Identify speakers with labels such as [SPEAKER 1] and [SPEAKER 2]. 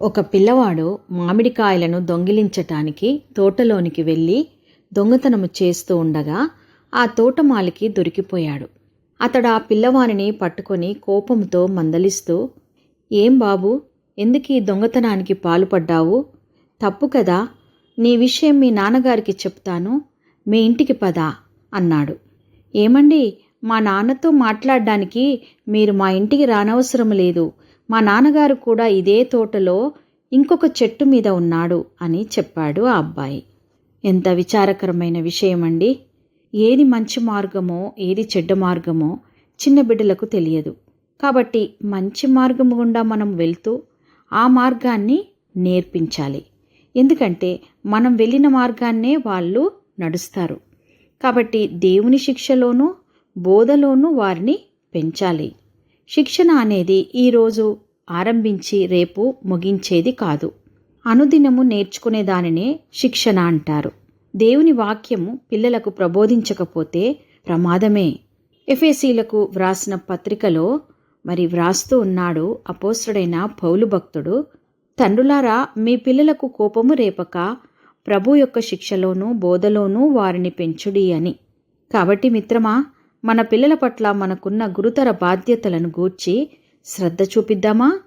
[SPEAKER 1] ఒక పిల్లవాడు మామిడికాయలను దొంగిలించటానికి తోటలోనికి వెళ్ళి దొంగతనము చేస్తూ ఉండగా ఆ తోటమాలికి దొరికిపోయాడు. అతడు ఆ పిల్లవానిని పట్టుకొని కోపంతో మందలిస్తూ, "ఏం బాబూ, ఎందుకీ దొంగతనానికి పాలుపడ్డావు? తప్పు కదా. నీ విషయం మీ నాన్నగారికి చెప్తాను. మీ ఇంటికి పద" అన్నాడు. "ఏమండి, మా నాన్నతో మాట్లాడడానికి మీరు మా ఇంటికి రానవసరం లేదు. మా నాన్నగారు కూడా ఇదే తోటలో ఇంకొక చెట్టు మీద ఉన్నాడు" అని చెప్పాడు ఆ అబ్బాయి. ఎంత విచారకరమైన విషయమండి. ఏది మంచి మార్గమో ఏది చెడ్డ మార్గమో చిన్న బిడ్డలకు తెలియదు. కాబట్టి మంచి మార్గము గుండా మనం వెళ్తూ ఆ మార్గాన్ని నేర్పించాలి. ఎందుకంటే మనం వెళ్ళిన మార్గాన్నే వాళ్ళు నడుస్తారు. కాబట్టి దేవుని శిక్షలోనూ బోధలోనూ వారిని పెంచాలి. శిక్షణ అనేది ఈరోజు ఆరంభించి రేపు ముగించేది కాదు. అనుదినము నేర్చుకునే దానినే శిక్షణ అంటారు. దేవుని వాక్యము పిల్లలకు ప్రబోధించకపోతే ప్రమాదమే. ఎఫెసీలకు వ్రాసిన పత్రికలో వ్రాస్తూ ఉన్నాడు అపోస్తలుడైన పౌలు భక్తుడు, "తండ్రులారా, మీ పిల్లలకు కోపము రేపక ప్రభు యొక్క శిక్షలోనూ బోధలోనూ వారిని పెంచుడి" అని. కాబట్టి మిత్రమా, మన పిల్లల పట్ల మనకున్న గురుతర బాధ్యతలను గూర్చి శ్రద్ధ చూపిద్దామా?